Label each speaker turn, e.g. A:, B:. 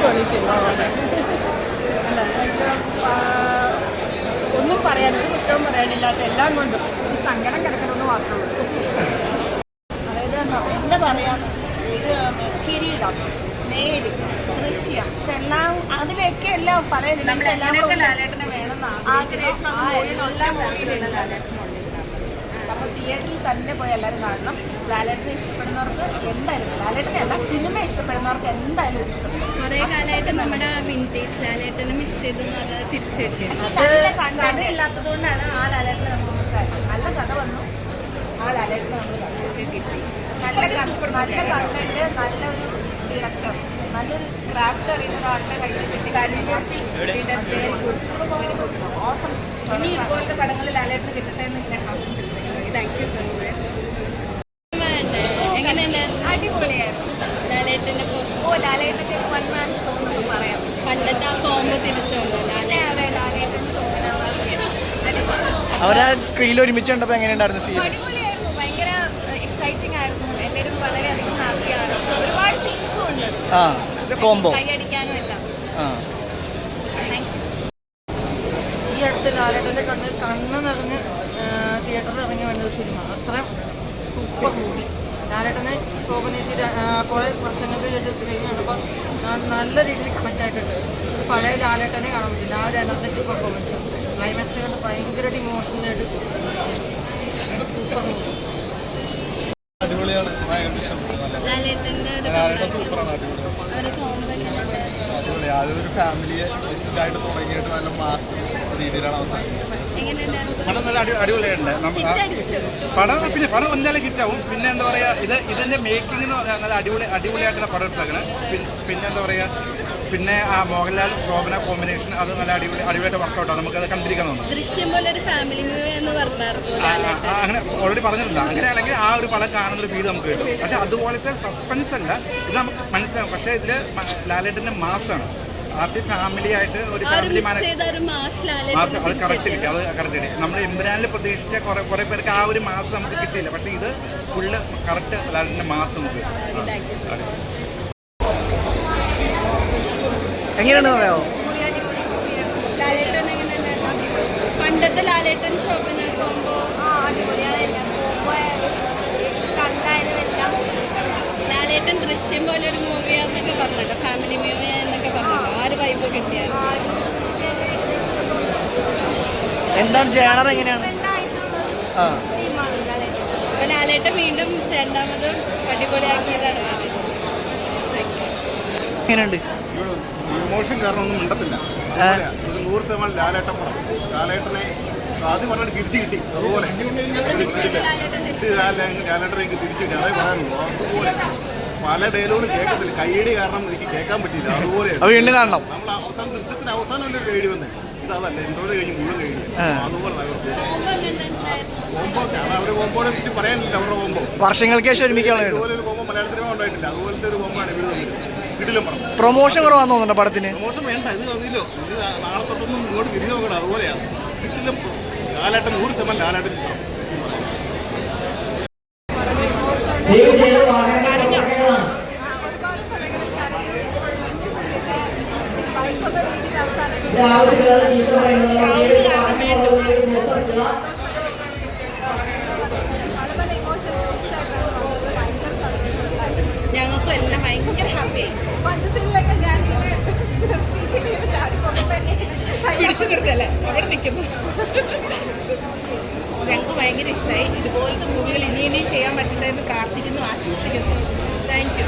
A: ഇഷ്ടമാണ് ഈ സിനിമ കാണാൻ. അല്ല എനിക്ക് ഒന്നും പറയാൻ ഒരു കുറ്റവും പറയാനില്ലാത്ത എല്ലാം കൊണ്ടും ഈ സങ്കടം കിടക്കണമെന്ന് മാത്രമേ ഉള്ളൂ. അതായത് എന്താ പറയാ, ഇത് കിരീടം, നേര്, ദൃശ്യം, ഇതെല്ലാം അതിലൊക്കെ എല്ലാം പറയുന്നത് നമ്മളെല്ലാവരും ലാലേട്ടനെ വേണമെന്നാണ് ആഗ്രഹിച്ച എല്ലാ മൂവിയിലുള്ള ലാലേട്ടനുണ്ട്. അപ്പോൾ തിയേറ്ററിൽ തന്നെ പോയി എല്ലാവരും കാണണം. ലാലേട്ടനെ ഇഷ്ടപ്പെടുന്നവർക്ക് എന്തായാലും, ലാലേട്ടനെ അല്ല സിനിമ ഇഷ്ടപ്പെടുന്നവർക്ക് എന്തായാലും ഇത് ഇഷ്ടപ്പെടും.
B: കുറേ കാലമായിട്ട് നമ്മുടെ വിൻറ്റേജ് ലാലേട്ടനെ മിസ് ചെയ്തു എന്ന് പറഞ്ഞാൽ തിരിച്ചെടുക്കുക.
A: നല്ല കഥയില്ലാത്തത് കൊണ്ടാണ് ആ ലാലേട്ടനെ നമുക്ക് മിസ്സായത്. നല്ല കഥ വന്നു, ആ ലാലേട്ടനെ നമ്മൾ കിട്ടി. നല്ല കണ്ടന്റ്, നല്ലൊരു ഡയറക്ടർ, നല്ലൊരു ക്രാഫ്റ്റ് അറിയുന്ന ഒരാളുടെ കയ്യിൽ കിട്ടി. ഓസം. ഇനി ഇതുപോലത്തെ കടങ്ങളിൽ ലാലേട്ടന് കിട്ടട്ടെ എന്ന് ഞാൻ ആശംസിക്കുന്നു.
B: Thank you so much. എങ്ങനെയുണ്ടായിരുന്നു?
C: അടിപൊളിയായിരുന്നു.
B: ലാലേട്ടൻ്റെ
C: ലാലേട്ടൻ്റെ വൺ മാൻ ഷോ എന്ന് പറയാം.
B: പണ്ടത്തെ ആ കോമ്പോ തിരിച്ചു വന്നു.
C: ലാലേട്ടൻ ഷോ അടിപൊളി.
D: അവരെ സ്ക്രീനിൽ ഒരുമിച്ച് കണ്ടപ്പോൾ എങ്ങനെയുണ്ടായിരുന്നു ഫീൽ?
C: അടിപൊളിയായിരുന്നു. ഭയങ്കര എക്സൈറ്റിംഗ് ആയിരുന്നു. എല്ലാവരും വളരെയധികം ഹാപ്പിയാണ്. ഒരുപാട് സീൻസും ഉണ്ട്.
D: കോംബോ
C: കൈയടിക്കാനും എല്ലാം. Thank you.
A: ഈ അടുത്ത് ലാലേട്ടൻ്റെ കണ്ണ് നിറഞ്ഞ് തിയേറ്ററിൽ ഇറങ്ങി വന്ന ഒരു സിനിമ. അത്രയും സൂപ്പർ മൂവി. ലാലേട്ടനെ ശോഭനേച്ചി കുറേ വർഷങ്ങൾക്ക് ശേഷം സ്ക്രീനിൽ കണ്ടപ്പോൾ നല്ല രീതിയിൽ കണക്റ്റ് ആയിട്ടുണ്ട്. ഒരു പഴയ ലാലേട്ടനെ കാണാൻ പറ്റില്ല. ആ ഒരു എനർജറ്റിക് പെർഫോമൻസ്, ക്ലൈമാക്സ് കണ്ട് ഭയങ്കരമായിട്ട് ഇമോഷണലായിട്ട് സൂപ്പർ മൂവി.
E: അടിപൊളിയാണ്. അടിപൊളി. അതൊരു ഫാമിലിയെ ആയിട്ട് തുടങ്ങിയിട്ട് നല്ല മാസ് രീതിയിലാണ് അവസാനിക്കുന്നത്. പടം നല്ല അടിപൊളിയുണ്ട്. പടം ഒന്നാലും ഹിറ്റാവും. പിന്നെ എന്താ പറയാ, ഇതിന്റെ മേക്കിംഗ് എന്ന് പറഞ്ഞാൽ നല്ല അടിപൊളിയായിട്ടുള്ള പടം എടുത്തേക്കണേ. പിന്നെ എന്താ പറയാ, പിന്നെ ആ മോഹൻലാൽ ശോഭന കോമ്പിനേഷൻ അത് നല്ല അടിപൊളിയായിട്ട് വർക്കൗട്ടാണ്. നമുക്കത് കണ്ടിരിക്കാൻ തോന്നുന്നു.
B: ദൃശ്യം പോലെ ഒരു ഫാമിലി മൂവി എന്ന് പറഞ്ഞായിരുന്നു.
E: അങ്ങനെ ഓൾറെഡി പറഞ്ഞിട്ടില്ല. അങ്ങനെയാണെങ്കിൽ ആ ഒരു പടം കാണുന്നൊരു ഫീൽ നമുക്ക് കിട്ടും. പക്ഷെ അതുപോലത്തെ സസ്പെൻസ് അല്ല ഇത്, നമുക്ക് മനസ്സിലാവും. പക്ഷേ ഇതില് ലാലേട്ടന്റെ മാസാണ്. ആദ്യം ഫാമിലി ആയിട്ട് ഒരു ഫാമിലി അത് കറക്റ്റ് കിട്ടി. നമ്മൾ എംബ്രാനിൽ പ്രതീക്ഷിച്ച കുറെ പേർക്ക് ആ ഒരു മാസം നമുക്ക് കിട്ടിയില്ല. പക്ഷെ ഇത് ഫുള്ള് കറക്റ്റ് ലാലേട്ടന്റെ മാസം നമുക്ക്
D: എങ്ങനെയാണെന്ന് പറയാമോ?
B: ലാലേട്ടൻ എങ്ങനെയുണ്ടായിരുന്നു? പണ്ടത്തെ ലാലേട്ടൻ ശോഭന കോമ്പോ ലാലേട്ടൻ ദൃശ്യം പോലെ ഒരു മൂവിയാന്നൊക്കെ പറഞ്ഞല്ലോ, ഫാമിലി മൂവി എന്നൊക്കെ പറഞ്ഞല്ലോ. ആ ഒരു വൈബ് കിട്ടിയായിരുന്നു.
D: എന്താണ് ജാനർ എങ്ങനെയാണ്?
B: അപ്പൊ ലാലേട്ടൻ വീണ്ടും രണ്ടാമതും അടിപൊളിയാക്കിയതാണ്.
D: എങ്ങനെയുണ്ട്?
F: ഇമോഷൻ കാരണം ഒന്നും മിണ്ടത്തില്ല. 100% ലാലേട്ടൻ പടം. ലാലേട്ടനെ ആദ്യം പറഞ്ഞിട്ട് തിരിച്ചു കിട്ടി. അതുപോലെ ലാലേട്ടനെ എനിക്ക് തിരിച്ചു കിട്ടി. അതേ പറയാനുള്ളൂ. അതുപോലെ പല ഡയലോഗും കേൾക്കത്തില്ല. കൈയടി കാരണം എനിക്ക് കേൾക്കാൻ പറ്റില്ല. അതുപോലെ
D: വീണ്ടും കാണണം.
F: നമ്മൾ അവസാനം ദൃശ്യത്തിന് അവസാനം ഒരു കൈയടി വന്നേ. ഇതല്ല എന്തോട് കഴിഞ്ഞ് മുഴുവൻ കഴിഞ്ഞു. അതുപോലെ അവരുടെ കോമ്പോടെ പറ്റി പറയാനില്ല. അവരുടെ കോമ്പോ
D: വർഷങ്ങൾക്ക് ശേഷം ഒരുമിക്കാണ്.
F: അതുപോലെ ഒരു കോമ്പോ മലയാള സിനിമ ഉണ്ടായിട്ടില്ല. അതുപോലത്തെ ഒരു കോമ്പാണ് ഇവർ തമ്മിൽ. ഇതിലും പറഞ്ഞു
D: പ്രൊമോഷൻ കുറവാന്ന് തോന്നുന്നുണ്ട് പടത്തിന്.
F: പ്രൊമോഷൻ വേണ്ട. ഇത് അതില്ലോ. ഇത് നാളെ തൊട്ടൊന്നും ഇങ്ങോട്ട് തിരിഞ്ഞു നോക്കണം. അതുപോലെയാണ് ഇതിലും ലാലേട്ടൻ 100% ലാലേട്ടൻ
A: ഞങ്ങൾക്കും എല്ലാം ഭയങ്കര ഹാപ്പിയായി. മനസ്സിലൊക്കെ ഞാൻ പിടിച്ചു നിർത്തല്ലേ അവിടെ നിൽക്കുന്നു. ഞങ്ങൾക്ക് ഭയങ്കര ഇഷ്ടമായി. ഇതുപോലത്തെ മൂവികൾ ഇനിയും ചെയ്യാൻ പറ്റട്ടെ എന്ന് പ്രാർത്ഥിക്കുന്നു, ആശംസിക്കുന്നു. Thank you.